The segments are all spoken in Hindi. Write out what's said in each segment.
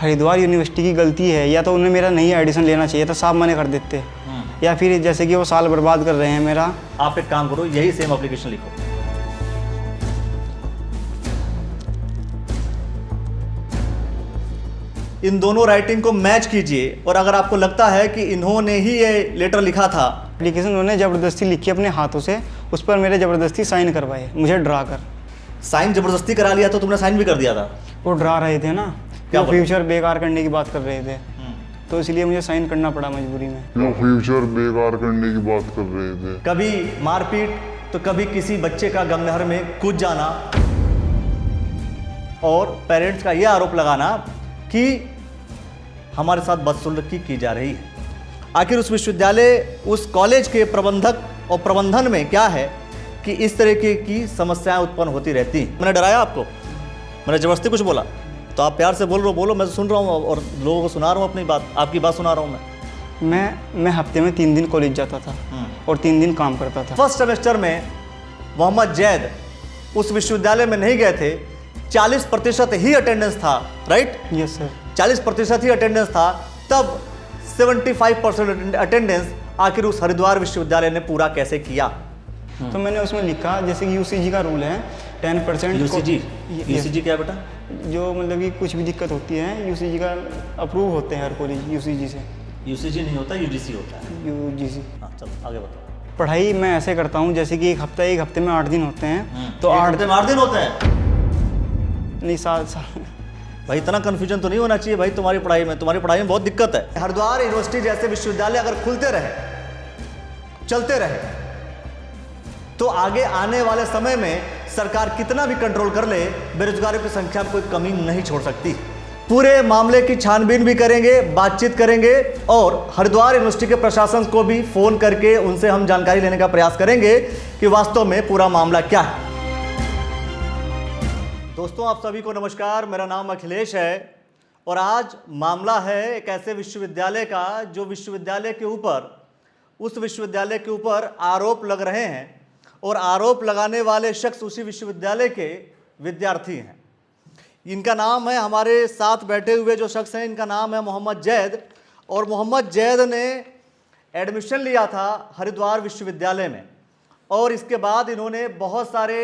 हरिद्वार यूनिवर्सिटी की गलती है, या तो उन्हें मेरा नहीं एडिशन लेना चाहिए था, साफ मना कर देते, या फिर जैसे कि वो साल बर्बाद कर रहे हैं मेरा। आप एक काम करो, यही सेम एप्लीकेशन लिखो। इन दोनों राइटिंग को मैच कीजिए और अगर आपको लगता है कि इन्होंने ही ये लेटर लिखा था। एप्लीकेशन उन्होंने ज़बरदस्ती लिखी अपने हाथों से, उस पर मेरे ज़बरदस्ती साइन करवाए मुझे डरा कर। साइन जबरदस्ती करा लिया तो तुमने साइन भी कर दिया था? वो डरा रहे थे ना, क्या वो फ्यूचर बेकार करने की बात कर रहे थे, तो इसलिए मुझे साइन करना पड़ा मजबूरी में। जो फ्यूचर बेकार करने की बात कर रहे थे। कभी मारपीट तो कभी किसी बच्चे का गंगनहर में कूद जाना और पेरेंट्स का यह आरोप लगाना कि हमारे साथ बदसलूकी की जा रही है। आखिर उस विश्वविद्यालय, उस कॉलेज के प्रबंधक और प्रबंधन में क्या है कि इस तरीके की समस्याएं उत्पन्न होती रहती हैं। मैंने डराया आपको? मैंने जबरदस्ती कुछ बोला? तो आप प्यार से बोलो, मैं तो सुन रहा हूँ और लोगों को सुना रहा हूँ अपनी बात, आपकी बात सुना रहा हूँ मैं हफ्ते में 3 दिन कॉलेज जाता था और 3 दिन काम करता था। फर्स्ट सेमेस्टर में मोहम्मद जैद उस विश्वविद्यालय में नहीं गए थे, 40% ही अटेंडेंस था, राइट? Yes sir. 40% ही अटेंडेंस था, तब 75% अटेंडेंस आखिर उस हरिद्वार विश्वविद्यालय ने पूरा कैसे किया? तो मैंने उसमें लिखा, जैसे कि यूसीजी का रूल है 10%। यूसीजी क्या बेटा? जो मतलब कि कुछ भी दिक्कत होती है यूसीजी का अप्रूव होते हैं हर कॉलेज यूसीजी से। यूसीजी नहीं होता, यूजीसी होता है। यूजीसी। हाँ चलो आगे बताओ। पढ़ाई मैं ऐसे करता हूँ जैसे कि एक हफ्ते में 8 दिन होते हैं, तो 8 दिन होते हैं? नहीं, 7 भाई इतना कंफ्यूजन तो नहीं होना चाहिए भाई तुम्हारी पढ़ाई में बहुत दिक्कत है। हरिद्वार यूनिवर्सिटी जैसे विश्वविद्यालय अगर खुलते रहे, चलते रहे, तो आगे आने वाले समय में सरकार कितना भी कंट्रोल कर ले, बेरोजगारों की संख्या में कोई कमी नहीं छोड़ सकती। पूरे मामले की छानबीन भी करेंगे, बातचीत करेंगे और हरिद्वार यूनिवर्सिटी के प्रशासन को भी फोन करके उनसे हम जानकारी लेने का प्रयास करेंगे कि वास्तव में पूरा मामला क्या है। दोस्तों आप सभी को नमस्कार, मेरा नाम अखिलेश है और आज मामला है एक ऐसे विश्वविद्यालय का जो उस विश्वविद्यालय के ऊपर आरोप लग रहे हैं और आरोप लगाने वाले शख्स उसी विश्वविद्यालय के विद्यार्थी हैं। इनका नाम है, हमारे साथ बैठे हुए जो शख्स हैं, इनका नाम है मोहम्मद जैद। और मोहम्मद जैद ने एडमिशन लिया था हरिद्वार विश्वविद्यालय में और इसके बाद इन्होंने बहुत सारे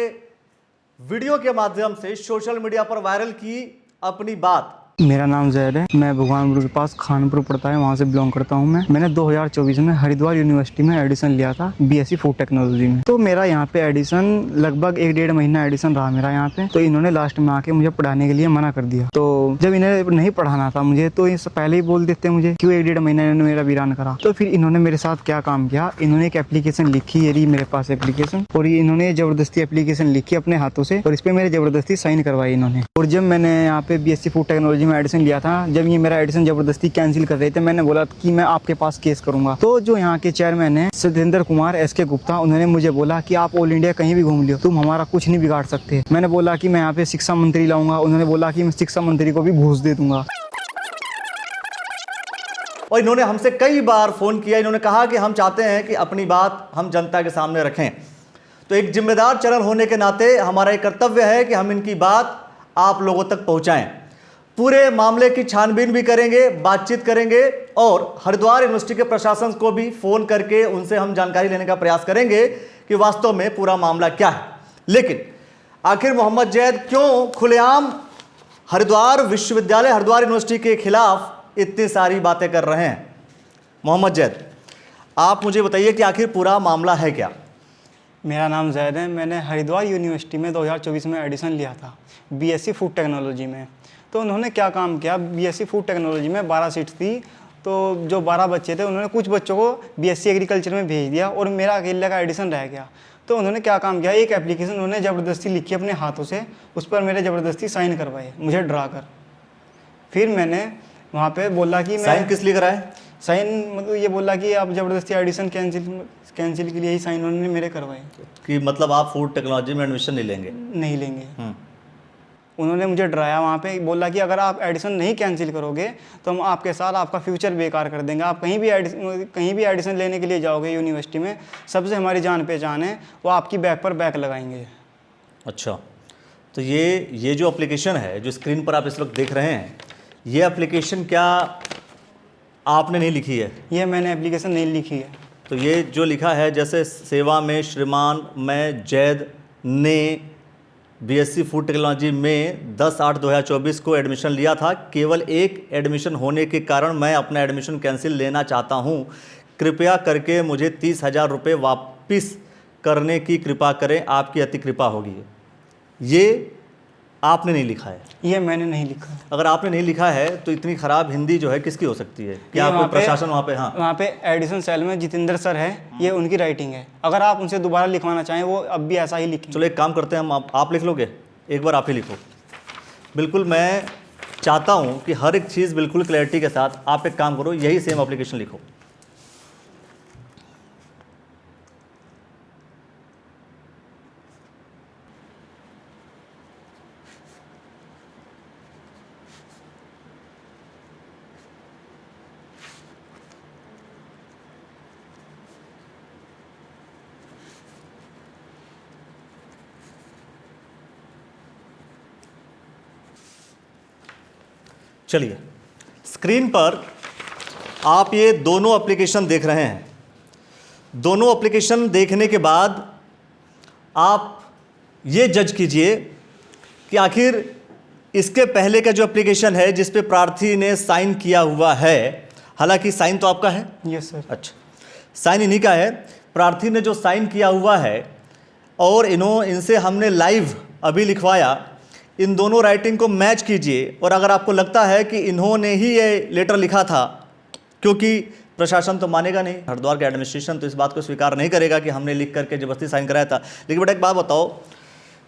वीडियो के माध्यम से सोशल मीडिया पर वायरल की अपनी बात। मेरा नाम जैद है, मैं भगवानपुर के पास खानपुर पड़ता है, वहाँ से बिलोंग करता हूँ। मैंने 2024 में हरिद्वार यूनिवर्सिटी में एडिशन लिया था बीएससी फूड टेक्नोलॉजी में। तो मेरा यहाँ पे एडिशन लगभग 1-1.5 महीना एडिशन रहा मेरा यहाँ पे। तो इन्होंने लास्ट में आके मुझे पढ़ाने के लिए मना कर दिया। तो जब इन्हें नहीं पढ़ाना था मुझे, तो इससे पहले ही बोल देते मुझे क्यों 1-1.5 महीना इन्होंने मेरा वीरान करा। तो फिर इन्होंने मेरे साथ क्या काम किया, इन्होंने एक एप्लीकेशन लिखी, ये रही मेरे पास एप्लीकेशन, और इन्होंने जबरदस्ती एप्लीकेशन लिखी अपने हाथों से और इस पर मेरे जबरदस्ती साइन करवाई इन्होंने। और जब मैंने यहाँ पे बीएससी फूड टेक्नोलॉजी में एडिशन लिया था, जब ये मेरा एडिशन जबरदस्ती कैंसिल कर रहे थे, मैंने बोला कि मैं आपके पास केस करूंगा। तो जो यहाँ के चेयरमैन है सत्येंद्र कुमार SK गुप्ता, उन्होंने मुझे बोला कि आप ऑल इंडिया कहीं भी घूम लियो, तुम हमारा कुछ नहीं बिगाड़ सकते। मैंने बोला कि मैं यहाँ पे शिक्षा मंत्री लाऊंगा, उन्होंने बोला कि मैं शिक्षा मंत्री को भी घूस दे दूंगा। और इन्होंने हमसे कई बार फोन किया, इन्होंने कहा कि हम चाहते हैं कि अपनी बात हम जनता के सामने रखें। तो एक जिम्मेदार चैनल होने के नाते हमारा एक कर्तव्य है कि हम इनकी बात आप लोगों तक पहुंचाएं। पूरे मामले की छानबीन भी करेंगे, बातचीत करेंगे और हरिद्वार यूनिवर्सिटी के प्रशासन को भी फोन करके उनसे हम जानकारी लेने का प्रयास करेंगे कि वास्तव में पूरा मामला क्या है। लेकिन आखिर मोहम्मद जैद क्यों खुलेआम हरिद्वार विश्वविद्यालय, हरिद्वार यूनिवर्सिटी के खिलाफ इतनी सारी बातें कर रहे हैं? मोहम्मद जैद, आप मुझे बताइए कि आखिर पूरा मामला है क्या? मेरा नाम जैद है, मैंने हरिद्वार यूनिवर्सिटी में 2024 में एडिशन लिया था बीएससी फूड टेक्नोलॉजी में। तो उन्होंने क्या काम किया, बीएससी फूड टेक्नोलॉजी में 12 सीट्स थी, तो जो 12 बच्चे थे उन्होंने कुछ बच्चों को बीएससी एग्रीकल्चर में भेज दिया और मेरा अकेले का एडिशन रह गया। तो उन्होंने क्या काम किया, एक एप्लीकेशन उन्होंने ज़बरदस्ती लिखी अपने हाथों से, उस पर मेरे ज़बरदस्ती साइन करवाए मुझे डरा कर। फिर मैंने वहाँ पे बोला कि साइन किस लिए कराए? साइन मतलब ये बोला कि आप ज़बरदस्ती एडिशन कैंसिल के लिए ही साइन उन्होंने मेरे करवाए। कि मतलब आप फूड टेक्नोलॉजी में एडमिशन नहीं लेंगे? नहीं लेंगे। उन्होंने मुझे डराया वहाँ पे, बोला कि अगर आप एडिशन नहीं कैंसिल करोगे तो हम आपके साथ आपका फ्यूचर बेकार कर देंगे। आप कहीं भी एडिशन लेने के लिए जाओगे यूनिवर्सिटी में, सबसे हमारी जान पहचान है, वो आपकी बैक पर बैक लगाएंगे। अच्छा, तो ये जो एप्लीकेशन है जो स्क्रीन पर आप इस वक्त देख रहे हैं, ये एप्लीकेशन क्या आपने नहीं लिखी है? ये मैंने एप्लीकेशन नहीं लिखी है। तो ये जो लिखा है जैसे सेवा में श्रीमान मैं जैद ने बीएससी फूड टेक्नोलॉजी में 10/8/2024 को एडमिशन लिया था, केवल एक एडमिशन होने के कारण मैं अपना एडमिशन कैंसिल लेना चाहता हूँ, कृपया करके मुझे 30,000 रुपये वापस करने की कृपा करें, आपकी अति कृपा होगी। ये आपने नहीं लिखा है? ये मैंने नहीं लिखा। अगर आपने नहीं लिखा है तो इतनी ख़राब हिंदी जो है किसकी हो सकती है? क्या ये कोई वहाँ पे- प्रशासन वहाँ पे? हाँ, वहाँ पे एडिसन सेल में जितेंद्र सर है, ये उनकी राइटिंग है। अगर आप उनसे दोबारा लिखवाना चाहें वो अब भी ऐसा ही लिखें। चलो एक काम करते हैं हम, आप लिख लोगे? एक बार आप ही लिखो। बिल्कुल मैं चाहता हूँ कि हर एक चीज़ बिल्कुल क्लैरिटी के साथ। आप एक काम करो, यही सेम एप्लीकेशन लिखो। चलिए, स्क्रीन पर आप ये दोनों एप्लीकेशन देख रहे हैं। दोनों एप्लीकेशन देखने के बाद आप ये जज कीजिए कि आखिर इसके पहले का जो एप्लीकेशन है जिस पे प्रार्थी ने साइन किया हुआ है, हालांकि साइन तो आपका है। Yes sir. अच्छा, साइन इन्हीं का है। प्रार्थी ने जो साइन किया हुआ है और इनसे हमने लाइव अभी लिखवाया, इन दोनों राइटिंग को मैच कीजिए। और अगर आपको लगता है कि इन्होंने ही ये लेटर लिखा था, क्योंकि प्रशासन तो मानेगा नहीं, हरिद्वार का एडमिनिस्ट्रेशन तो इस बात को स्वीकार नहीं करेगा कि हमने लिख करके ज़बरदस्ती साइन कराया था। लेकिन बेटा एक बात बताओ,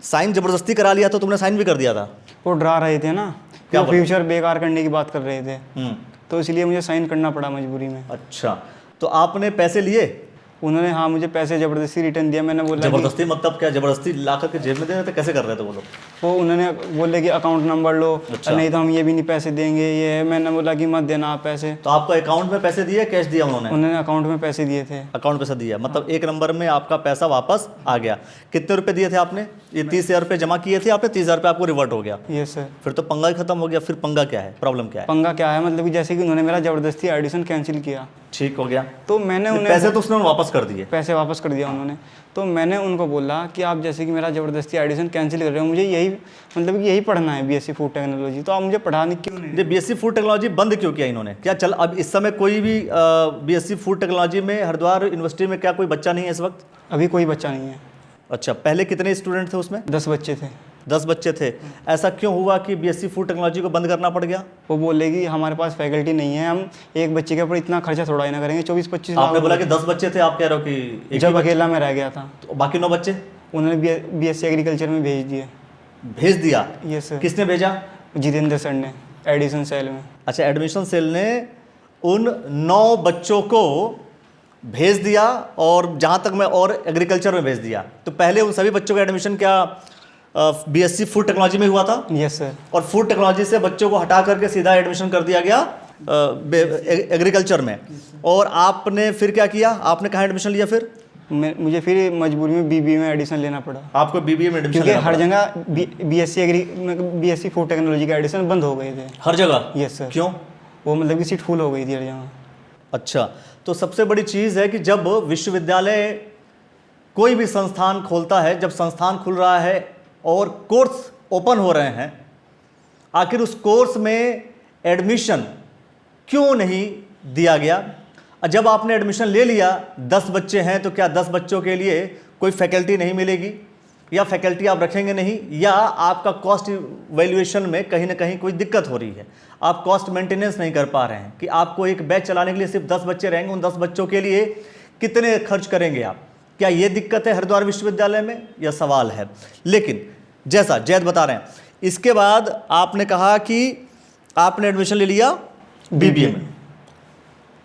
साइन ज़बरदस्ती करा लिया तो तुमने साइन भी कर दिया था? वो डरा रहे थे ना, क्या वो फ्यूचर बेकार करने की बात कर रहे थे, हम्म, तो इसलिए मुझे साइन करना पड़ा मजबूरी में। अच्छा, तो आपने पैसे लिए? उन्होंने हाँ मुझे पैसे ज़बरदस्ती रिटर्न दिया। मैंने बोला कि ज़बरदस्ती मतलब क्या? ज़बरदस्ती ला करके जेब में दे रहे थे? कैसे कर रहे थे वो लोग? वो उन्होंने बोले कि अकाउंट नंबर लो, अच्छा। नहीं तो हम ये भी नहीं पैसे देंगे। ये मैंने बोला कि मत देना आप पैसे। तो आपको अकाउंट में पैसे दिए, कैश दिया उन्होंने? उन्होंने अकाउंट में पैसे दिए थे। अकाउंट पैसा दिया, मतलब एक नंबर में आपका पैसा वापस आ गया। कितने रुपए दिए थे आपने? ये 30,000 रुपये जमा किए थे आपने, 30,000 रुपये आपको रिवर्ट हो गया। Yes sir. फिर तो पंगा ही खत्म हो गया। फिर पंगा क्या है, प्रॉब्लम क्या है? पंगा क्या है मतलब कि जैसे कि उन्होंने मेरा ज़बरदस्ती एडिशन कैंसिल किया, ठीक हो गया, तो मैंने उन्हें पैसे तो उसने वापस कर दिए। पैसे वापस कर दिया उन्होंने। तो मैंने उनको बोला कि आप जैसे कि मेरा ज़बरदस्ती एडिशन कैंसिल कर रहे हो, मुझे यही मतलब कि यही पढ़ना है बीएससी फूड टेक्नोलॉजी, तो आप मुझे पढ़ाने क्यों नहीं? ये बीएससी फूड टेक्नोलॉजी बंद क्यों किया इन्होंने? क्या चल अब इस समय कोई भी बीएससी फूड टेक्नोलॉजी में हरिद्वार यूनिवर्सिटी में क्या कोई बच्चा नहीं है इस वक्त? अभी कोई बच्चा नहीं है। अच्छा, पहले कितने स्टूडेंट थे उसमें? 10 बच्चे थे। 10 बच्चे थे। ऐसा क्यों हुआ कि बीएससी फूड टेक्नोलॉजी को बंद करना पड़ गया? वो बोले कि हमारे पास फैकल्टी नहीं है, हम एक बच्चे के ऊपर इतना खर्चा थोड़ा ही ना करेंगे। 24-25 लाख आपने बोला कि 10 बच्चे थे, आप कह रहे हो कि एक जब अकेला मैं रह गया था, तो बाकी 9 बच्चे उन्होंने बीएससी एग्रीकल्चर में भेज दिए। भेज दिया? Yes sir. किसने भेजा? जितेंद्र सर ने एडिशन सेल में। अच्छा, एडमिशन सेल ने उन 9 बच्चों को भेज दिया, और जहाँ तक मैं और एग्रीकल्चर में भेज दिया। तो पहले उन सभी बच्चों का एडमिशन क्या बीएससी फूड टेक्नोलॉजी में हुआ था? Yes sir. और फूड टेक्नोलॉजी से बच्चों को हटा करके सीधा एडमिशन कर दिया गया एग्रीकल्चर में। और आपने फिर क्या किया? आपने कहाँ एडमिशन लिया फिर? मुझे फिर मजबूरी में बीबीए में एडिशन लेना पड़ा, आपको बीबीए में एडमिशन क्योंकि लेना हर पड़ा? जगह बीएससी फूड टेक्नोलॉजी का एडिशन बंद हो गए थे। हर जगह? Yes sir. क्यों? वो मतलब कि सीट फुल हो गई थी हर जगह। अच्छा, तो सबसे बड़ी चीज़ है कि जब विश्वविद्यालय कोई भी संस्थान खोलता है, जब संस्थान खुल रहा है और कोर्स ओपन हो रहे हैं, आखिर उस कोर्स में एडमिशन क्यों नहीं दिया गया? जब आपने एडमिशन ले लिया, 10 बच्चे हैं, तो क्या 10 बच्चों के लिए कोई फैकल्टी नहीं मिलेगी, या फैकल्टी आप रखेंगे नहीं, या आपका कॉस्ट वैल्यूएशन में कहीं ना कहीं कोई दिक्कत हो रही है, आप कॉस्ट मेंटेनेंस नहीं कर पा रहे हैं कि आपको एक बैच चलाने के लिए सिर्फ 10 बच्चे रहेंगे, उन 10 बच्चों के लिए कितने खर्च करेंगे आप? क्या ये दिक्कत है हरिद्वार विश्वविद्यालय में? यह सवाल है। लेकिन जैसा जैद बता रहे हैं, इसके बाद आपने कहा कि आपने एडमिशन ले लिया बीबीए में।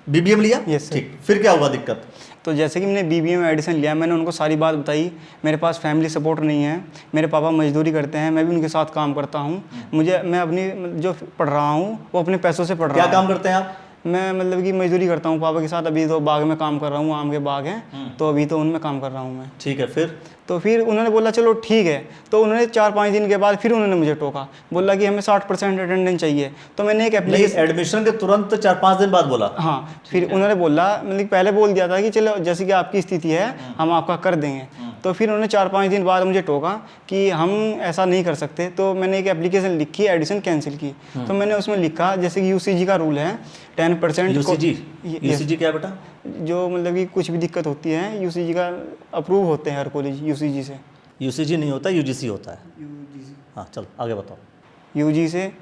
बीबीए में लिया? Yes sir. ठीक, फिर क्या हुआ दिक्कत? तो जैसे कि मैंने बीबीए में एडिशन लिया, मैंने उनको सारी बात बताई। मेरे पास फैमिली सपोर्ट नहीं है, मेरे पापा मजदूरी करते हैं, मैं भी उनके साथ काम करता हूँ। मैं अपनी जो पढ़ रहा हूँ वो अपने पैसों से पढ़ रहा क्या हूँ। काम करते हैं आप? मैं मतलब कि मजदूरी करता हूँ पापा के साथ। अभी तो बाग में काम कर रहा हूँ, आम के बाग हैं तो अभी तो उनमें काम कर रहा हूँ मैं। ठीक है, फिर तो फिर उन्होंने बोला चलो ठीक है। तो उन्होंने 4-5 दिन के बाद फिर उन्होंने मुझे टोका, बोला कि हमें 60% अटेंडेंस चाहिए। तो मैंने एक नहीं, एप्लीकेशन, एडमिशन के तुरंत 4-5 दिन बाद बोला? हाँ, फिर उन्होंने बोला, मतलब पहले बोल दिया था कि चलो जैसे कि आपकी स्थिति है हम आपका कर देंगे। तो फिर उन्होंने 4-5 दिन बाद मुझे टोका कि हम ऐसा नहीं कर सकते। तो मैंने एक एप्लीकेशन लिखी, एडिशन कैंसिल की। तो मैंने उसमें लिखा जैसे कि यूसीजी का रूल है 10%। यूसीजी क्या है बेटा? जो मतलब कि कुछ भी दिक्कत होती है यूसीजी का अप्रूव होते हैं हर कॉलेज यूसीजी से। यूसीजी नहीं होता, यूजीसी होता है। हाँ चलो आगे बताओ। यूजी से।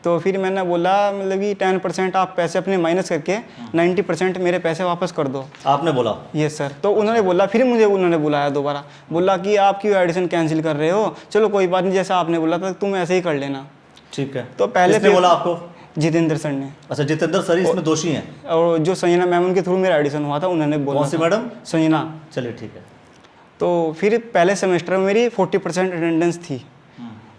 तो फिर मैंने बोला मतलब कि 10% आप पैसे अपने माइनस करके 90% मेरे पैसे वापस कर दो। आपने बोला? Yes sir. तो उन्होंने बोला, फिर मुझे उन्होंने बुलाया दोबारा, बोला कि आप क्यों एडिशन कैंसिल कर रहे हो, चलो कोई बात नहीं, जैसा आपने बोला था तुम ऐसे ही कर लेना। ठीक है। तो पहले किसने बोला आपको? जितेंद्र सर ने। अच्छा, जितेंद्र सर इसमें दोषी हैं? और जो संजना मैम, उनके थ्रू मेरा एडिशन हुआ था, उन्होंने बोला। कौन सी मैडम? संजना। चलिए ठीक है। तो फिर पहले सेमेस्टर में मेरी 40% अटेंडेंस थी।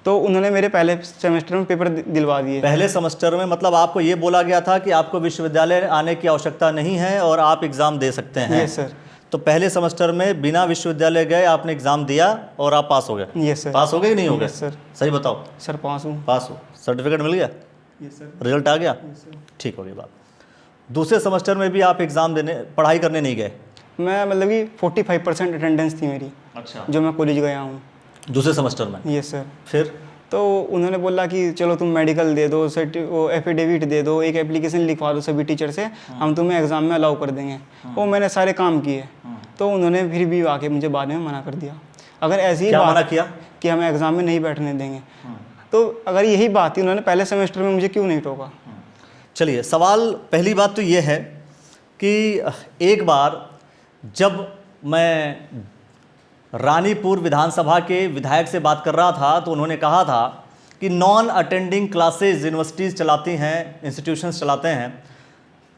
तो उन्होंने मेरे पहले सेमेस्टर में पेपर दिलवा दिए। पहले सेमेस्टर में मतलब आपको ये बोला गया था कि आपको विश्वविद्यालय आने की आवश्यकता नहीं है और आप एग्ज़ाम दे सकते हैं? Yes sir. तो पहले सेमेस्टर में बिना विश्वविद्यालय गए आपने एग्ज़ाम दिया और आप पास हो गए? Yes sir. पास हो गए कि नहीं हो गए? Yes sir. सही बताओ। सर पास हूँ। पास हो, सर्टिफिकेट मिल गया? Yes sir. रिजल्ट आ गया? ठीक हो गई बात। दूसरे सेमेस्टर में भी आप एग्ज़ाम देने, पढ़ाई करने नहीं गए? मैं मतलब कि 45% अटेंडेंस थी मेरी। अच्छा। जो मैं कॉलेज गया हूँ दूसरे सेमेस्टर में? Yes sir. फिर? तो उन्होंने बोला कि चलो तुम मेडिकल दे दो, वो एफिडेविट दे दो, एक एप्लीकेशन लिखवा दो सभी टीचर से, हम तुम्हें एग्ज़ाम में अलाउ कर देंगे। वो मैंने सारे काम किए। तो उन्होंने फिर भी आके मुझे बाद में मना कर दिया। अगर ऐसी ही क्या बात मना किया? कि हमें एग्ज़ाम में नहीं बैठने देंगे। तो अगर यही बात थी, उन्होंने पहले सेमेस्टर में मुझे क्यों नहीं टोका? चलिए, सवाल पहली बात तो ये है कि एक बार जब मैं रानीपुर विधानसभा के विधायक से बात कर रहा था तो उन्होंने कहा था कि नॉन अटेंडिंग क्लासेस यूनिवर्सिटीज़ चलाती हैं, इंस्टीट्यूशंस चलाते हैं।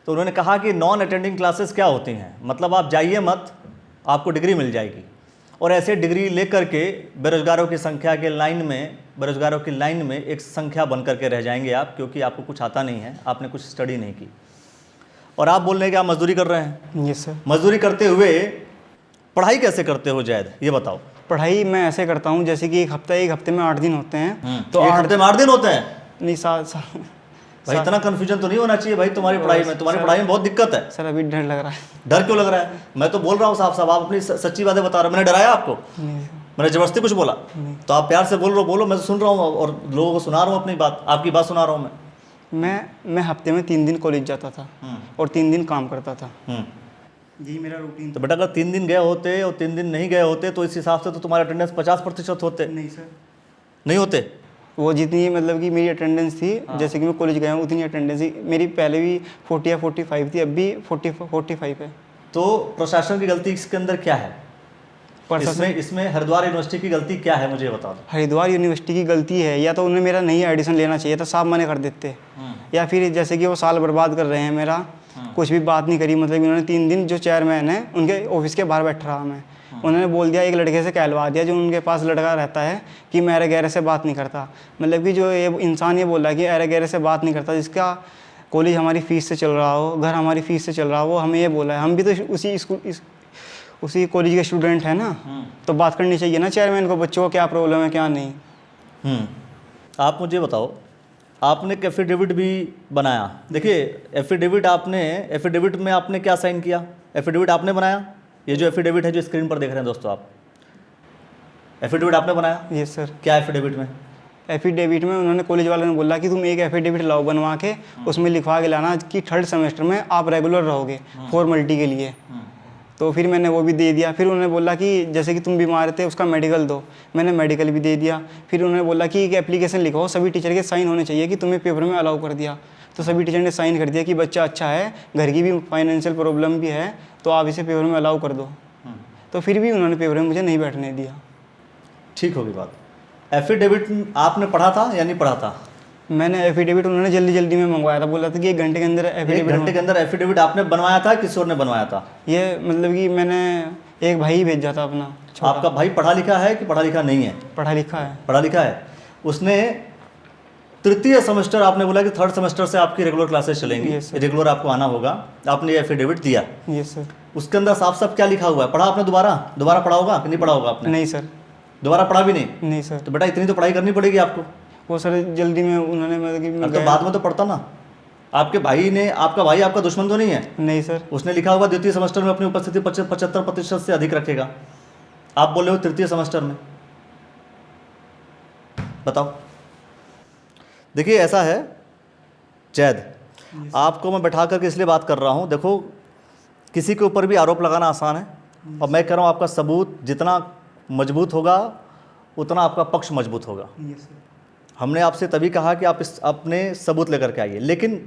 तो उन्होंने कहा कि नॉन अटेंडिंग क्लासेस क्या होती हैं, मतलब आप जाइए मत, आपको डिग्री मिल जाएगी। और ऐसे डिग्री लेकर के बेरोजगारों की संख्या के लाइन में, बेरोजगारों की लाइन में एक संख्या बन करके रह जाएंगे आप, क्योंकि आपको कुछ आता नहीं है, आपने कुछ स्टडी नहीं की। और आप बोल रहे हैं कि आप मजदूरी कर रहे हैं। Yes sir. मजदूरी करते हुए पढ़ाई कैसे करते हो जायद, ये बताओ। पढ़ाई मैं ऐसे करता हूँ जैसे कि एक हफ्ते में 8 दिन होते हैं। तो एक हफ्ते में 8 दिन होते हैं? नहीं, भाई इतना कंफ्यूजन तो नहीं होना चाहिए भाई तुम्हारी पढ़ाई में। तुम्हारी पढ़ाई में बहुत दिक्कत है। सर अभी डर लग रहा है। डर क्यों लग रहा है? मैं तो बोल रहा हूँ साफ साफ, आप अपनी सच्ची बातें बता रहे हो। मैंने डराया आपको? मैंने जबरदस्ती कुछ बोला? तो आप प्यार से बोल रहे हो, बोलो, मैं तो सुन रहा हूँ और लोगों को सुना रहा हूँ अपनी बात, आपकी बात सुना रहा हूँ मैं हफ्ते में 3 दिन कॉलेज जाता था और 3 दिन काम करता था। यही मेरा रूटीन। तो बेटा अगर 3 दिन गए होते और 3 दिन नहीं गए होते तो इस हिसाब से तो तुम्हारे अटेंडेंस 50% होते। नहीं सर, नहीं होते। वो जितनी मतलब कि मेरी अटेंडेंस थी, जैसे कि मैं कॉलेज गया हूँ उतनी अटेंडेंस ही मेरी पहले भी 40 या 45 थी, अब भी 45 है। तो प्रशासन की गलती इसके अंदर क्या है? इसमें हरिद्वार यूनिवर्सिटी की गलती क्या है, मुझे बता दो। हरिद्वार यूनिवर्सिटी की गलती है, या तो उन्हें मेरा नई एडिशन लेना चाहिए था, साफ मना कर देते, या फिर जैसे कि वो साल बर्बाद कर रहे हैं मेरा, कुछ भी बात नहीं करी। मतलब उन्होंने 3 दिन जो चेयरमैन है उनके ऑफिस के बाहर बैठ रहा मैं, उन्होंने बोल दिया, एक लड़के से कहलवा दिया जो उनके पास लड़का रहता है कि मैं अरे गहरे से बात नहीं करता। मतलब कि जो ये इंसान ये बोल रहा है कि अरे गहरे से बात नहीं करता, जिसका कॉलेज हमारी फ़ीस से चल रहा हो, घर हमारी फ़ीस से चल रहा हो, वो हमें ये बोला है। हम भी तो उसी कॉलेज के स्टूडेंट हैं ना, तो बात करनी चाहिए ना चेयरमैन को, बच्चों को क्या प्रॉब्लम है क्या नहीं। आप मुझे बताओ, आपने एक एफिडेविट भी बनाया। देखिए एफिडेविट में आपने क्या साइन किया? एफिडेविट आपने बनाया? ये जो एफिडेविट है जो स्क्रीन पर देख रहे हैं दोस्तों आप, एफिडेविट आपने बनाया? Yes sir. क्या एफिडेविट में? एफिडेविट में उन्होंने कॉलेज वालों ने बोला कि तुम एक एफिडेविट लाओ बनवा के, उसमें लिखवा के लाना कि 3rd सेमेस्टर में आप रेगुलर रहोगे फॉर्मेलिटी के लिए। तो फिर मैंने वो भी दे दिया। फिर उन्होंने बोला कि जैसे कि तुम बीमार थे उसका मेडिकल दो, मैंने मेडिकल भी दे दिया। फिर उन्होंने बोला कि एक एप्लीकेशन लिखो, सभी टीचर के साइन होने चाहिए कि तुम्हें पेपर में अलाउ कर दिया। तो सभी टीचर ने साइन कर दिया कि बच्चा अच्छा है, घर की भी फाइनेंशियल प्रॉब्लम भी है, तो आप इसे पेपर में अलाउ कर दो। तो फिर भी उन्होंने पेपर में मुझे नहीं बैठने दिया। ठीक होगी बात। एफिडेविट आपने पढ़ा था या नहीं पढ़ा था? मैंने एफिडेविट उन्होंने जल्दी में मंगवाया था, बोला था कि 1 घंटे के अंदर एफिडेविट। 1 घंटे के अंदर एफिडेविट आपने बनवाया था, किसी और ने बनवाया था? ये मतलब कि मैंने एक भाई ही भेजा था अपना छोटा। आपका भाई पढ़ा लिखा है कि पढ़ा लिखा नहीं है? पढ़ा लिखा है। पढ़ा लिखा है। उसने तृतीय सेमेस्टर आपने बोला कि थर्ड सेमेस्टर से आपकी रेगुलर क्लासेस चलेंगी, Yes, sir. रेगुलर आपको आना होगा, आपने ये एफिडेविट दिया, यस सर। उसके अंदर साफ साफ क्या लिखा हुआ है? पढ़ा आपने दोबारा पढ़ा होगा कि नहीं पढ़ा होगा आपने? नहीं सर। दोबारा पढ़ा भी नहीं? नहीं सर। तो बेटा इतनी तो पढ़ाई करनी पड़ेगी आपको। वो सर जल्दी में उन्होंने मतलब कि मैं अब तो गया- बाद में तो पढ़ता ना। आपके भाई ने, आपका भाई आपका दुश्मन तो नहीं है? नहीं सर। उसने लिखा होगा द्वितीय सेमेस्टर में अपनी उपस्थिति 75% से अधिक रखेगा, आप बोल रहे हो तृतीय सेमेस्टर में। बताओ। देखिए ऐसा है जैद, आपको मैं बैठा करके इसलिए बात कर रहा हूँ, देखो किसी के ऊपर भी आरोप लगाना आसान है, और मैं कह रहा हूँ आपका सबूत जितना मजबूत होगा उतना आपका पक्ष मजबूत होगा। हमने आपसे तभी कहा कि आप इस अपने सबूत लेकर के आइए, लेकिन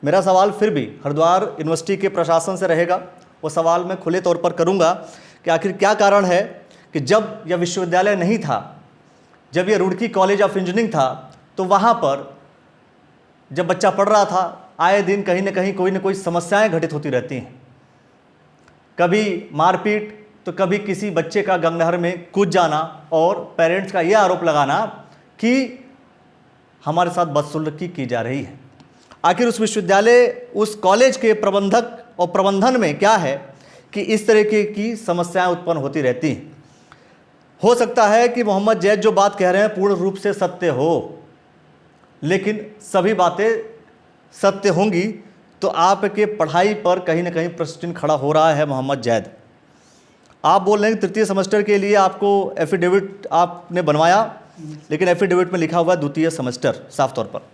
मेरा सवाल फिर भी हरिद्वार यूनिवर्सिटी के प्रशासन से रहेगा। वो सवाल मैं खुले तौर पर करूंगा कि आखिर क्या कारण है कि जब यह विश्वविद्यालय नहीं था, जब यह रुड़की कॉलेज ऑफ इंजीनियरिंग था, तो वहाँ पर जब बच्चा पढ़ रहा था आए दिन कहीं ना कहीं कोई ना कोई समस्याएं घटित होती रहती हैं, कभी मारपीट तो कभी किसी बच्चे का गंगा नहर में कूद जाना, और पेरेंट्स का यह आरोप लगाना कि हमारे साथ बदसलूकी की जा रही है। आखिर उस विश्वविद्यालय, उस कॉलेज के प्रबंधक और प्रबंधन में क्या है कि इस तरीके की समस्याएं उत्पन्न होती रहती हैं। हो सकता है कि मोहम्मद जैद जो बात कह रहे हैं पूर्ण रूप से सत्य हो, लेकिन सभी बातें सत्य होंगी तो आपके पढ़ाई पर कहीं ना कहीं प्रश्न चिन्ह खड़ा हो रहा है। मोहम्मद जैद, आप बोल रहे हैं कि तृतीय सेमेस्टर के लिए आपको एफिडेविट आपने बनवाया, लेकिन एफिडेविट में लिखा हुआ है द्वितीय सेमेस्टर साफ तौर पर।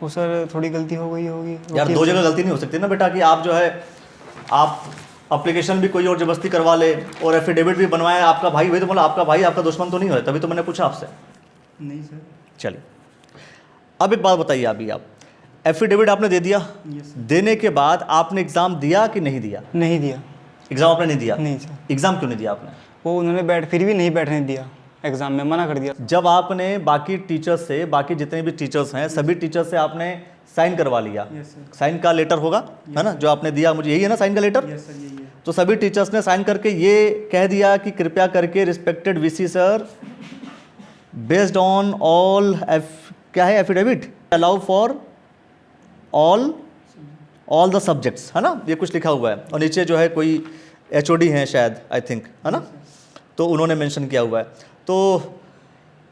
वो सर थोड़ी गलती हो गई होगी यार दो जगह गलती नहीं हो सकती ना बेटा, कि आप जो है आप एप्लीकेशन भी कोई और जबरदस्ती करवा ले और एफिडेविट भी बनवाए। आपका भाई, वही तो बोला आपका भाई आपका दुश्मन तो नहीं है, तभी तो मैंने पूछा आपसे। नहीं सर। चलिए अब एक बात बताइए, अभी आप एफिडेविट आपने दे दिया, देने के बाद आपने एग्ज़ाम दिया कि नहीं दिया? नहीं दिया। एग्ज़ाम आपने नहीं दिया? नहीं सर। एग्ज़ाम क्यों नहीं दिया आपने? वो उन्होंने फिर भी नहीं बैठने दिया, एग्ज़ाम में मना कर दिया। जब आपने बाकी टीचर्स से, बाकी जितने भी टीचर्स हैं सभी टीचर्स से आपने साइन करवा लिया, साइन का लेटर होगा है ना जो आपने दिया, मुझे यही है ना साइन का लेटर? यस सर, यही है। तो सभी टीचर्स ने साइन करके ये कह दिया कि कृपया करके respected VC sir, based on all क्या है affidavit, allow for all the subjects, है ना, ये कुछ लिखा हुआ है। और नीचे जो है कोई एचओडी हैं शायद, आई थिंक, है ना, तो उन्होंने मेंशन किया हुआ है, तो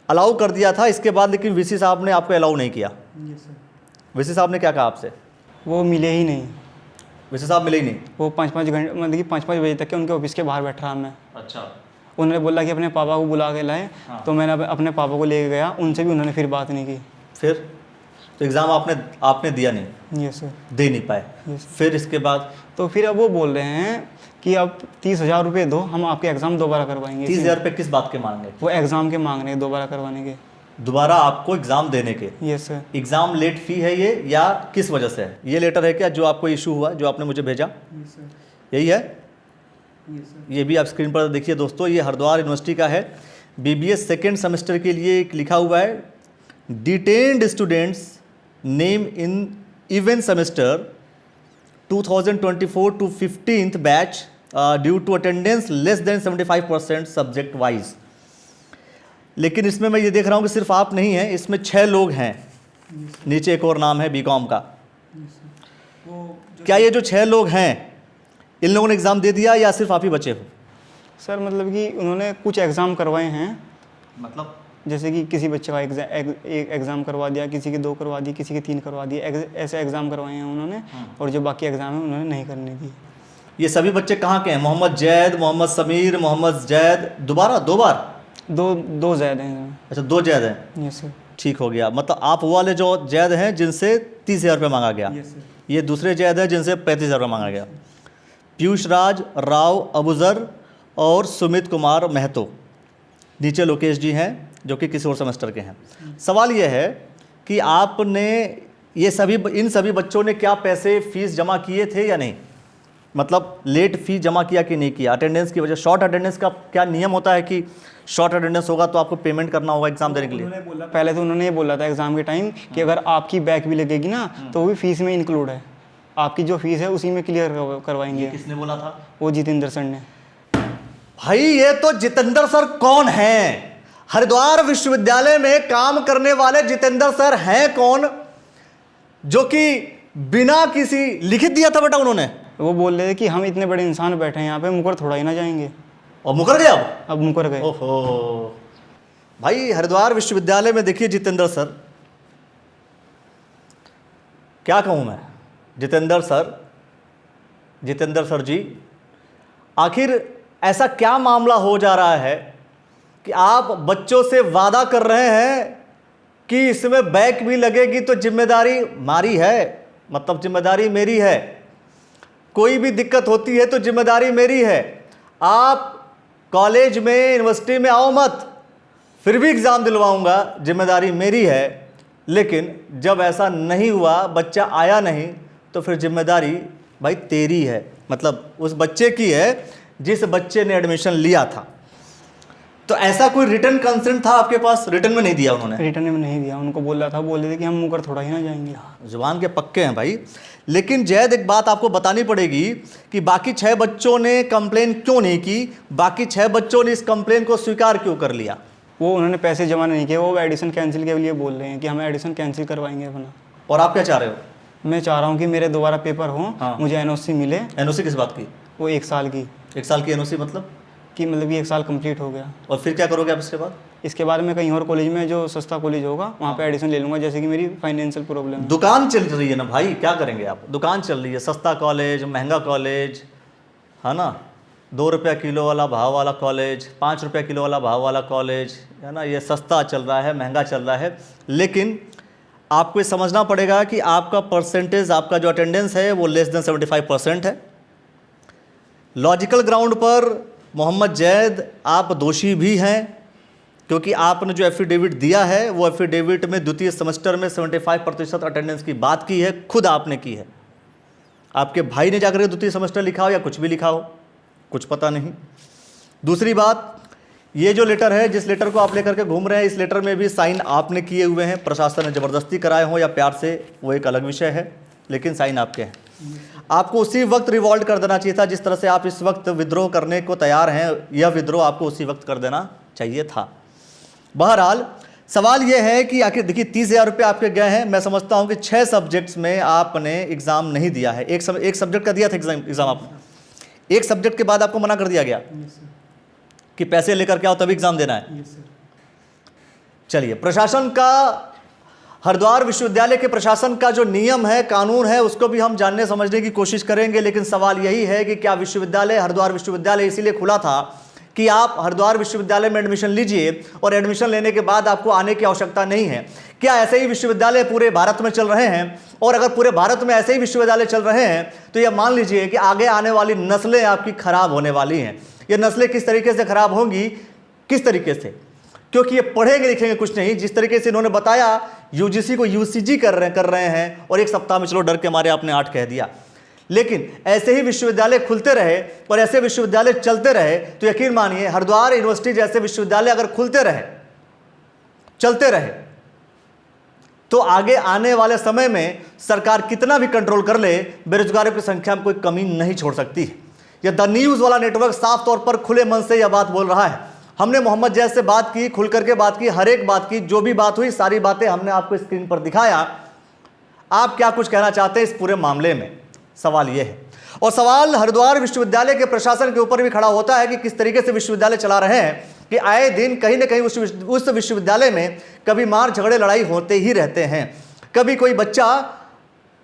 अलाउ कर दिया था। इसके बाद लेकिन वीसी साहब ने आपको अलाउ नहीं किया। वीसी साहब ने क्या कहा आपसे? वो मिले ही नहीं। वीसी साहब मिले ही नहीं? वो 5-5 घंटे, मतलब कि 5-5 बजे तक के उनके ऑफिस के बाहर बैठ रहा मैं। अच्छा। उन्होंने बोला कि अपने पापा को बुला के लाए, तो मैंने अपने पापा को लेके गया, उनसे भी उन्होंने फिर बात नहीं की। फिर तो एग्ज़ाम आपने दिया नहीं? Yes sir. दे नहीं पाए? यस। फिर इसके बाद तो फिर अब वो बोल रहे हैं कि अब 30,000 रुपये दो, हम आपके एग्ज़ाम दोबारा करवाएंगे। 30,000 रुपये किस बात के मांगे? वो एग्ज़ाम के मांग रहे हैं, दोबारा करवाने के। दोबारा आपको एग्ज़ाम देने के? Yes sir. Exam late fee है ये, या किस वजह से है ये लेटर है क्या जो आपको इशू हुआ, जो आपने मुझे भेजा? Yes sir. यही है? Yes sir. ये भी आप स्क्रीन पर देखिए दोस्तों, ये हरिद्वार यूनिवर्सिटी का है। बीबीएस सेकेंड सेमेस्टर के लिए एक लिखा हुआ है, detained students name in even semester 2024 to 15th batch due to attendance less than 75% subject wise. लेकिन इसमें मैं ये देख रहा हूँ कि सिर्फ आप नहीं हैं, इसमें 6 लोग हैं। नीचे एक और नाम है बीकॉम का। क्या ये जो 6 लोग हैं इन लोगों ने एग्ज़ाम दे दिया या सिर्फ आप ही बचे हो? सर मतलब कि उन्होंने कुछ एग्ज़ाम करवाए हैं, मतलब जैसे कि किसी बच्चे का एक एग्ज़ाम करवा दिया, किसी के 2 करवा दिए, किसी के 3 करवा दिए, ऐसे एग्ज़ाम करवाए हैं उन्होंने, और जो बाकी एग्ज़ाम है उन्होंने नहीं करने दी। ये सभी बच्चे कहाँ के हैं? मोहम्मद जैद, मोहम्मद समीर, मोहम्मद जैद, दो बार? दो जैद हैं। अच्छा 2 जैद हैं। Yes sir. ठीक हो गया, मतलब आप वो वाले जो जैद हैं जिनसे 30,000 रुपये मांगा गया, यस सर। ये दूसरे जैद हैं जिनसे 35,000 रुपये मांगा गया। पीयूष राज, राव अबूजर और सुमित कुमार महतो। नीचे लोकेश जी हैं जो कि किसी और सेमेस्टर के हैं। सवाल ये है कि आपने ये इन सभी बच्चों ने क्या पैसे फीस जमा किए थे या नहीं? मतलब लेट फी जमा किया कि नहीं किया? अटेंडेंस की वजह, शॉर्ट अटेंडेंस का क्या नियम होता है कि शॉर्ट अटेंडेंस होगा तो आपको पेमेंट करना होगा एग्जाम देने के लिए? पहले तो उन्होंने ये बोला था एग्ज़ाम के टाइम कि अगर आपकी बैक भी लगेगी ना तो वो भी फीस में इंक्लूड है, आपकी जो फीस है उसी में क्लियर करवाएंगे। किसने बोला था? वो जितेंद्र सर ने। भाई ये तो जितेंद्र सर कौन हैं? हरिद्वार विश्वविद्यालय में काम करने वाले जितेंद्र सर हैं कौन, जो कि बिना किसी लिखित दिया था बेटा उन्होंने? वो बोल रहे थे कि हम इतने बड़े इंसान बैठे हैं यहाँ पे, मुकर थोड़ा ही ना जाएंगे। और मुकर गए अब मुकर गए। ओहो भाई, हरिद्वार विश्वविद्यालय में देखिए जितेंद्र सर, क्या कहूं मैं, जितेंद्र सर जी, आखिर ऐसा क्या मामला हो जा रहा है कि आप बच्चों से वादा कर रहे हैं कि इसमें बैक भी लगेगी तो जिम्मेदारी हमारी है, मतलब जिम्मेदारी मेरी है, कोई भी दिक्कत होती है तो जिम्मेदारी मेरी है, आप कॉलेज में यूनिवर्सिटी में आओ मत, फिर भी एग्ज़ाम दिलवाऊंगा, जिम्मेदारी मेरी है। लेकिन जब ऐसा नहीं हुआ, बच्चा आया नहीं, तो फिर जिम्मेदारी भाई तेरी है, मतलब उस बच्चे की है जिस बच्चे ने एडमिशन लिया था। तो ऐसा कोई रिटर्न कंसेंट था आपके पास? रिटर्न में नहीं दिया उन्होंने? रिटर्न में नहीं दिया, उनको बोल रहा था, बोल रहे थे कि हम मुकर थोड़ा ही ना जाएंगे। जुबान के पक्के हैं भाई। लेकिन जैद, एक बात आपको बतानी पड़ेगी कि बाकी 6 बच्चों ने कंप्लेन क्यों नहीं की, बाकी 6 बच्चों ने इस कंप्लेन को स्वीकार क्यों कर लिया? वो उन्होंने पैसे जमा नहीं किए, वो एडिशन कैंसिल के लिए बोल रहे हैं कि हमें एडिशन कैंसिल करवाएंगे अपना। और आप क्या चाह रहे हो? मैं चाह रहा हूँ कि मेरे दोबारा पेपर हो, हाँ। मुझे एनओसी मिले। एनओसी किस बात की? वो 1 साल की। 1 साल की एनओसी मतलब कि मतलब ये 1 साल कंप्लीट हो गया। और फिर क्या करोगे आप इसके बाद? इसके बाद मैं कहीं और कॉलेज में, जो सस्ता कॉलेज होगा वहाँ पे एडिशन ले लूँगा, जैसे कि मेरी फाइनेंशियल प्रॉब्लम है। दुकान चल रही है ना भाई, क्या करेंगे आप? दुकान चल रही है, सस्ता कॉलेज, महंगा कॉलेज, है ना, 2 रुपया किलो वाला भाव वाला कॉलेज, 5 रुपया किलो वाला भाव वाला कॉलेज, है ना, ये सस्ता चल रहा है, महंगा चल रहा है। लेकिन आपको ये समझना पड़ेगा कि आपका परसेंटेज, आपका जो अटेंडेंस है वो लेस देन 75% है। लॉजिकल ग्राउंड पर मोहम्मद जैद आप दोषी भी हैं, क्योंकि आपने जो एफिडेविट दिया है वो एफिडेविट में द्वितीय सेमेस्टर में 75% अटेंडेंस की बात की है, खुद आपने की है। आपके भाई ने जाकर द्वितीय सेमेस्टर लिखा हो या कुछ भी लिखा हो, कुछ पता नहीं। दूसरी बात, ये जो लेटर है, जिस लेटर को आप लेकर के घूम रहे हैं, इस लेटर में भी साइन आपने किए हुए हैं। प्रशासन ने ज़बरदस्ती कराए हों या प्यार से, वो एक अलग विषय है, लेकिन साइन आपके हैं। आपको उसी वक्त रिवॉल्ट कर देना चाहिए था जिस तरह से आप इस वक्त विद्रोह करने को तैयार हैं, यह विद्रोह आपको उसी वक्त कर देना चाहिए था। बहरहाल सवाल यह है कि आखिर देखिए 30,000 रुपये आपके गए हैं। मैं समझता हूं कि 6 सब्जेक्ट्स में आपने एग्ज़ाम नहीं दिया है। एक सब्जेक्ट का दिया था एग्ज़ाम आपने, एक सब्जेक्ट के बाद आपको मना कर दिया गया कि पैसे लेकर के आओ तभी एग्ज़ाम देना है। चलिए, प्रशासन का, हरिद्वार विश्वविद्यालय के प्रशासन का जो नियम है, कानून है, उसको भी हम जानने समझने की कोशिश करेंगे। लेकिन सवाल यही है कि क्या विश्वविद्यालय, हरिद्वार विश्वविद्यालय इसीलिए खुला था कि आप हरिद्वार विश्वविद्यालय में एडमिशन लीजिए और एडमिशन लेने के बाद आपको आने की आवश्यकता नहीं है? क्या ऐसे ही विश्वविद्यालय पूरे भारत में चल रहे हैं? और अगर पूरे भारत में ऐसे ही विश्वविद्यालय चल रहे हैं तो यह मान लीजिए कि आगे आने वाली नस्लें आपकी खराब होने वाली हैं। ये नस्लें किस तरीके से खराब होंगी, किस तरीके से? क्योंकि ये पढ़ेंगे लिखेंगे कुछ नहीं। जिस तरीके से इन्होंने बताया, यूजीसी को यूसीजी कर रहे हैं, और एक सप्ताह में चलो डर के मारे आपने 8 कह दिया। लेकिन ऐसे ही विश्वविद्यालय खुलते रहे और ऐसे विश्वविद्यालय चलते रहे तो यकीन मानिए, हरिद्वार यूनिवर्सिटी जैसे विश्वविद्यालय अगर खुलते रहे, चलते रहे, तो आगे आने वाले समय में सरकार कितना भी कंट्रोल कर ले, बेरोजगारों की संख्या में कोई कमी नहीं छोड़ सकती है। यह द न्यूज़ वाला नेटवर्क साफ तौर पर खुले मन से यह बात बोल रहा है। हमने मोहम्मद जैद से बात की, खुल करके बात की, हर एक बात की, जो भी बात हुई सारी बातें हमने आपको स्क्रीन पर दिखाया। आप क्या कुछ कहना चाहते हैं इस पूरे मामले में? सवाल यह है। और सवाल हरिद्वार विश्वविद्यालय के प्रशासन के ऊपर भी खड़ा होता है कि किस तरीके से विश्वविद्यालय चला रहे हैं, कि आए दिन कहीं ना कहीं उस विश्वविद्यालय में कभी मार झगड़े लड़ाई होते ही रहते हैं। कभी कोई बच्चा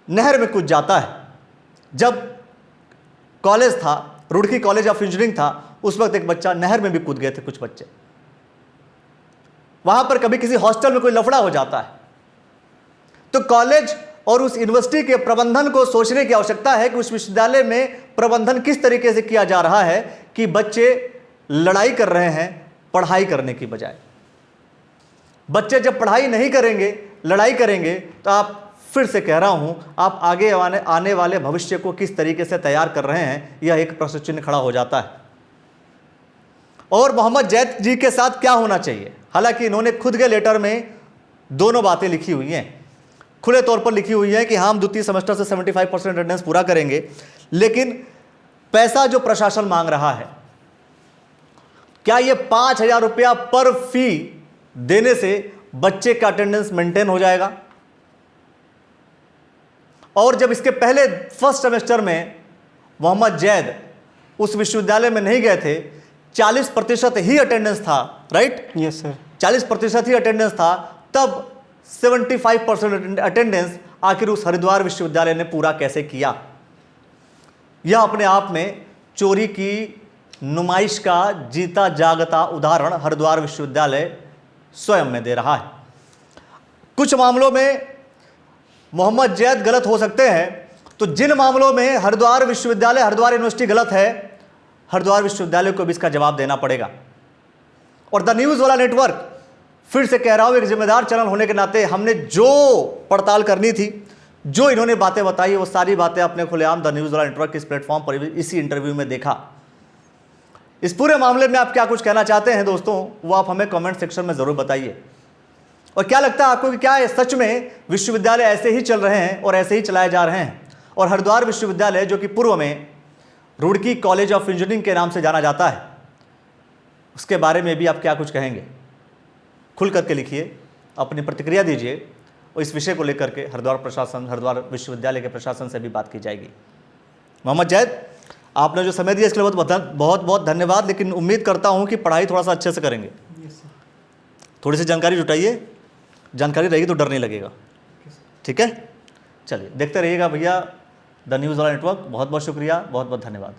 नहर में कूद जाता है। जब कॉलेज था, रुड़की कॉलेज ऑफ इंजीनियरिंग था, उस वक्त एक बच्चा नहर में भी कूद गए थे कुछ बच्चे। वहां पर कभी किसी हॉस्टल में कोई लफड़ा हो जाता है तो कॉलेज और उस यूनिवर्सिटी के प्रबंधन को सोचने की आवश्यकता है कि उस विश्वविद्यालय में प्रबंधन किस तरीके से किया जा रहा है कि बच्चे लड़ाई कर रहे हैं पढ़ाई करने की बजाय। बच्चे जब पढ़ाई नहीं करेंगे, लड़ाई करेंगे, तो आप, फिर से कह रहा हूं, आप आगे आने वाले भविष्य को किस तरीके से तैयार कर रहे हैं, यह एक प्रश्न चिन्ह खड़ा हो जाता है। और मोहम्मद जैद जी के साथ क्या होना चाहिए? हालांकि इन्होंने खुद के लेटर में दोनों बातें लिखी हुई हैं, खुले तौर पर लिखी हुई है कि हम द्वितीय सेमेस्टर से 75% अटेंडेंस पूरा करेंगे। लेकिन पैसा जो प्रशासन मांग रहा है, क्या ये 5,000 रुपया पर फी देने से बच्चे का अटेंडेंस मेंटेन हो जाएगा। और जब इसके पहले फर्स्ट सेमेस्टर में मोहम्मद जैद उस विश्वविद्यालय में नहीं गए थे, 40% ही अटेंडेंस था, राइट? Yes sir. 40% ही अटेंडेंस था, तब 75% अटेंडेंस आखिर उस हरिद्वार विश्वविद्यालय ने पूरा कैसे किया? यह अपने आप में चोरी की नुमाइश का जीता जागता उदाहरण हरिद्वार विश्वविद्यालय स्वयं में दे रहा है। कुछ मामलों में मोहम्मद जैद गलत हो सकते हैं, तो जिन मामलों में हरिद्वार विश्वविद्यालय, हरिद्वार यूनिवर्सिटी गलत है, हरिद्वार विश्वविद्यालय को भी इसका जवाब देना पड़ेगा। और द न्यूज़ वाला नेटवर्क, फिर से कह रहा हूं, एक जिम्मेदार चैनल होने के नाते हमने जो पड़ताल करनी थी, जो इन्होंने बातें बताई, वो सारी बातें अपने खुलेआम द न्यूज़ वाला नेटवर्क इस प्लेटफॉर्म पर इसी इंटरव्यू में देखा। इस पूरे मामले में आप क्या कुछ कहना चाहते हैं दोस्तों, वो आप हमें कमेंट सेक्शन में ज़रूर बताइए। और क्या लगता है आपको कि क्या सच में विश्वविद्यालय ऐसे ही चल रहे हैं और ऐसे ही चलाए जा रहे हैं? और हरिद्वार विश्वविद्यालय, जो कि पूर्व में रुड़की कॉलेज ऑफ इंजीनियरिंग के नाम से जाना जाता है, उसके बारे में भी आप क्या कुछ कहेंगे? खुल करके लिखिए, अपनी प्रतिक्रिया दीजिए, और इस विषय को लेकर के हरिद्वार प्रशासन, हरिद्वार विश्वविद्यालय के प्रशासन से भी बात की जाएगी। मोहम्मद जैद, आपने जो समय दिया इसके लिए बहुत बहुत धन्यवाद। लेकिन उम्मीद करता हूं कि पढ़ाई थोड़ा सा अच्छे से करेंगे। थोड़ी सी जानकारी जुटाइए, जानकारी रहेगी तो डर नहीं लगेगा। ठीक है, चलिए देखते रहिएगा भैया द न्यूज़ वाला नेटवर्क। बहुत बहुत शुक्रिया, बहुत बहुत धन्यवाद।